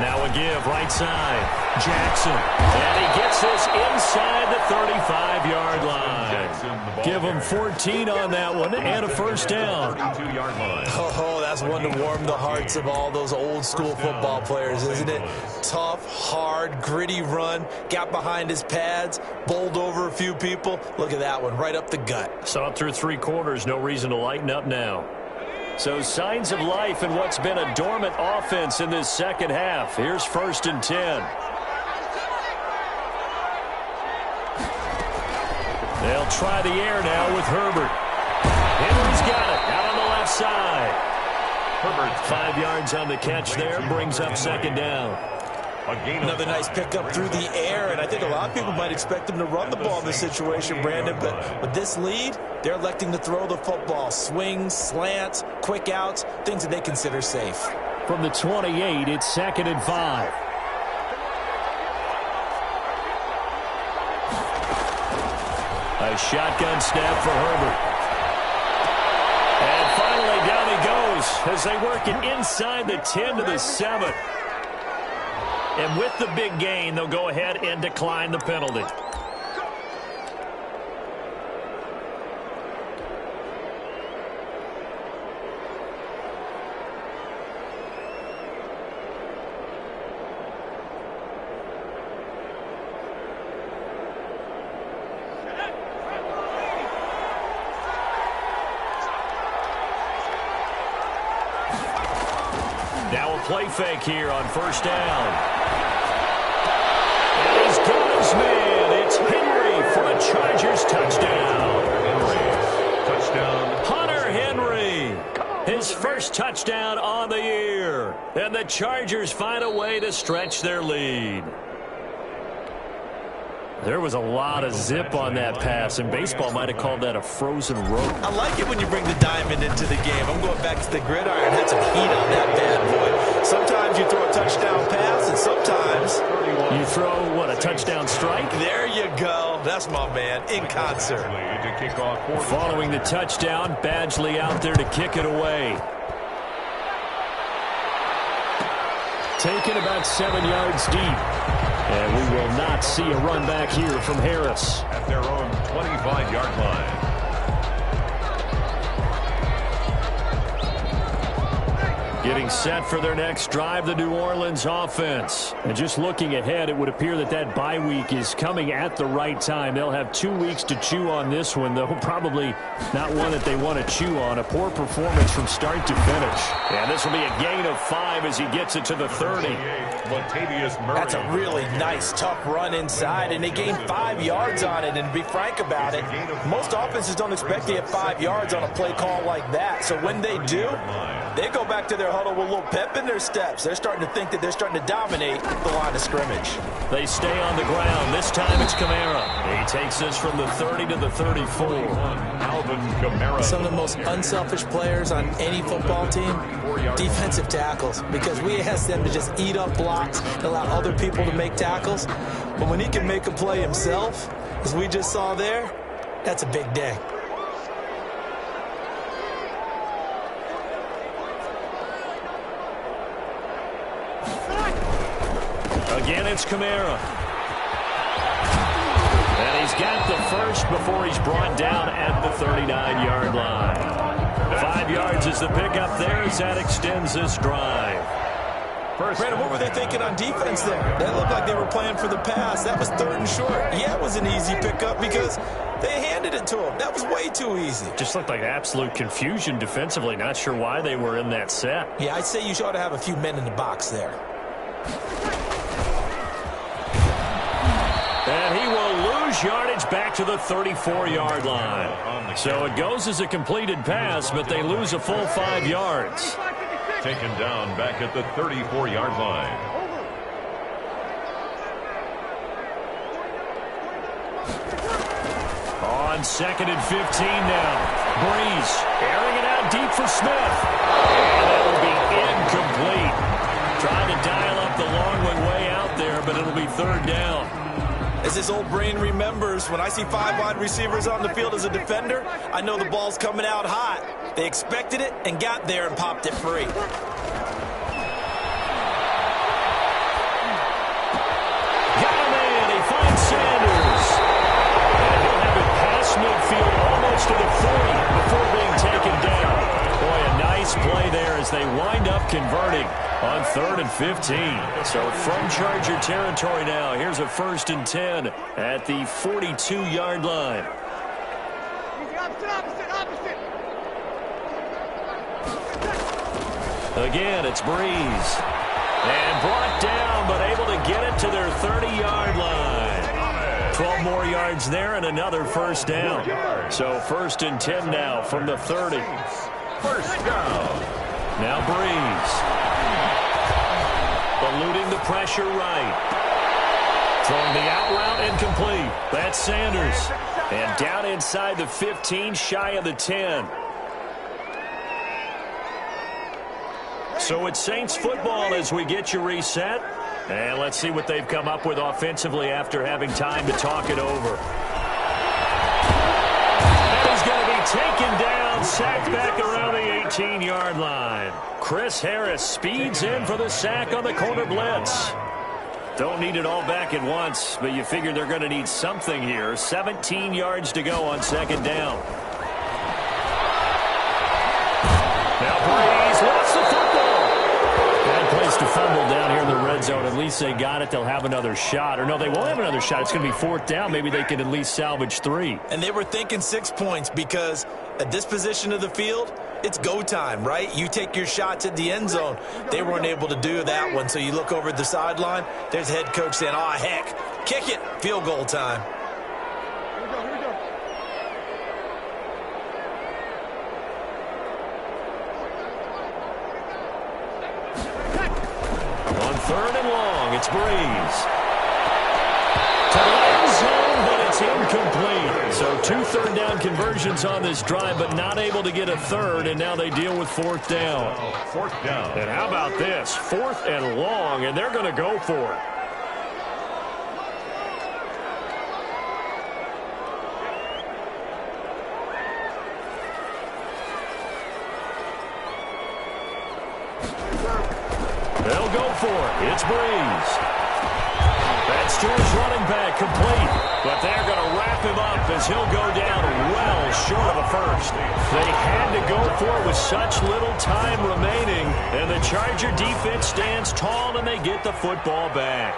Now a give, right side. Jackson. And he gets this inside the 35-yard line. Give him 14 on that one and a first down. Oh, that's one to warm the hearts of all those old-school football players, isn't it? Tough, hard, gritty run. Got behind his pads, bowled over a few people. Look at that one, right up the gut. Saw it through 3 quarters. No reason to lighten up now. So signs of life in what's been a dormant offense in this second half. Here's 1st and 10. They'll try the air now with Herbert. Henry's got it out on the left side. Herbert 5 yards on the catch there, brings up 2nd down. Another nice pickup through the air, and I think a lot of people might expect him to run the ball in this situation, Brandon, but with this lead, they're electing to throw the football. Swings, slants, quick outs, things that they consider safe. From the 28, it's 2nd and 5. A shotgun snap for Herbert. And finally down he goes as they work it inside the 10 to the 7. And with the big gain, they'll go ahead and decline the penalty. Now a play fake here on 1st down. And he's got his man. It's Henry for a Chargers touchdown. Hunter Henry. His first touchdown on the year. And the Chargers find a way to stretch their lead. There was a lot of zip on that pass, and baseball might have called that a frozen rope. I like it when you bring the diamond into the game. I'm going back to the gridiron. Had some heat on that bad boy. Sometimes you throw a touchdown pass, and sometimes you throw, what, a touchdown strike? There you go. That's my man, in concert. Following the touchdown, Badgley out there to kick it away. Taken about 7 yards deep. And we will not see a run back here from Harris. At their own 25-yard line. Getting set for their next drive, the New Orleans offense. And just looking ahead, it would appear that that bye week is coming at the right time. They'll have 2 weeks to chew on this one, though probably not one that they want to chew on. A poor performance from start to finish. And this will be a gain of 5 as he gets it to the 30. That's a really nice, tough run inside, and they gained 5 yards on it. And to be frank about it, most offenses don't expect to get 5 yards on a play call like that. So when they do, they go back to their huddle with a little pep in their steps. They're starting to think that they're starting to dominate the line of scrimmage. They stay on the ground. This time it's Kamara. He takes this from the 30 to the 34. Alvin Kamara. Some of the most unselfish players on any football team, defensive tackles, because we ask them to just eat up blocks and allow other people to make tackles. But when he can make a play himself, as we just saw there, that's a big day. Again, it's Kamara. And he's got the first before he's brought down at the 39-yard line. 5 yards is the pickup there as that extends this drive. Brandon, what were they thinking on defense there? That looked like they were playing for the pass. That was 3rd and short. Yeah, it was an easy pickup because they handed it to him. That was way too easy. Just looked like absolute confusion defensively. Not sure why they were in that set. Yeah, I'd say you ought to have a few men in the box there. And he will lose yardage back to the 34-yard line. So it goes as a completed pass, but they lose a full 5 yards. Taken down back at the 34-yard line. On 2nd and 15 now. Breeze airing it out deep for Smith. And that will be incomplete. Trying to dial up the long way out there, but it'll be 3rd down. As this old brain remembers, when I see 5 wide receivers on the field as a defender, I know the ball's coming out hot. They expected it and got there and popped it free. as they wind up converting on 3rd and 15. So from Charger territory now, here's a 1st and 10 at the 42-yard line. Again, it's Breeze. And brought down, but able to get it to their 30-yard line. 12 more yards there and another 1st down. So 1st and 10 now from the 30. 1st down. Now Breeze. Eluding the pressure right. Throwing the out route incomplete. That's Sanders. And down inside the 15, shy of the 10. So it's Saints football as we get you reset. And let's see what they've come up with offensively after having time to talk it over. And he's going to be taken down, sacked back around the 18-yard line. Chris Harris speeds in for the sack on the corner blitz. Don't need it all back at once, but you figure they're going to need something here. 17 yards to go on 2nd down. Now Breeze lost the football. Bad place to fumble down here in the red zone. At least they got it. They'll have another shot. Or no, they won't have another shot. It's going to be 4th down. Maybe they can at least salvage 3. And they were thinking 6 points because at this position of the field, it's go time, right? You take your shots at the end zone. They weren't able to do that one. So you look over at the sideline. There's the head coach saying, oh, heck, kick it. Field goal time. On 3rd and long, it's Breeze. To the end zone, but it's incomplete. So 2 third-down conversions on this drive, but not able to get a 3rd, and now they deal with 4th down. 4th down. And how about this? 4th and long, and they're going to go for it. They'll go for it. It's Breeze. That's to his running back, complete. But they're going to wrap him up as he'll go down well short of a 1st. They had to go for it with such little time remaining, and the Charger defense stands tall, and they get the football back.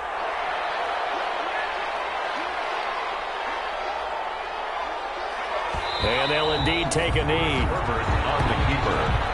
And they'll indeed take a knee. Herbert on the keeper.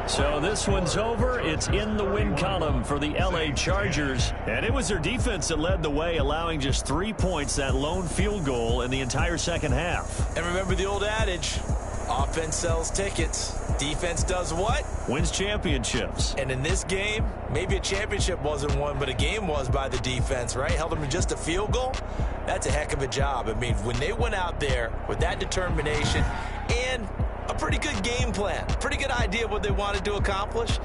So this one's over. It's in the win column for the L.A. Chargers. And it was their defense that led the way, allowing just 3 points, that lone field goal in the entire 2nd half. And remember the old adage, offense sells tickets. Defense does what? Wins championships. And in this game, maybe a championship wasn't won, but a game was by the defense, right? Held them to just a field goal. That's a heck of a job. I mean, when they went out there with that determination and a pretty good game plan, pretty good idea of what they wanted to accomplish,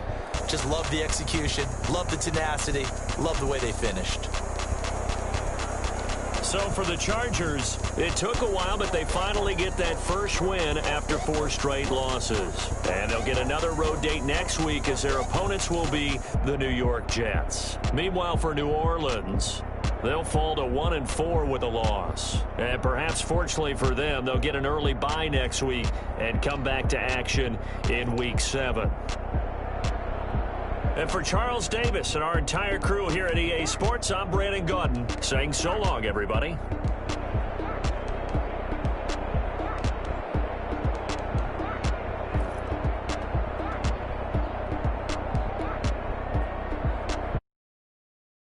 just love the execution, love the tenacity, love the way they finished. So for the Chargers, it took a while, but they finally get that first win after 4 straight losses. And they'll get another road date next week as their opponents will be the New York Jets. Meanwhile, for New Orleans, they'll fall to 1-4 with a loss. And perhaps fortunately for them, they'll get an early bye next week and come back to action in Week 7. And for Charles Davis and our entire crew here at EA Sports, I'm Brandon Gaudin saying so long, everybody.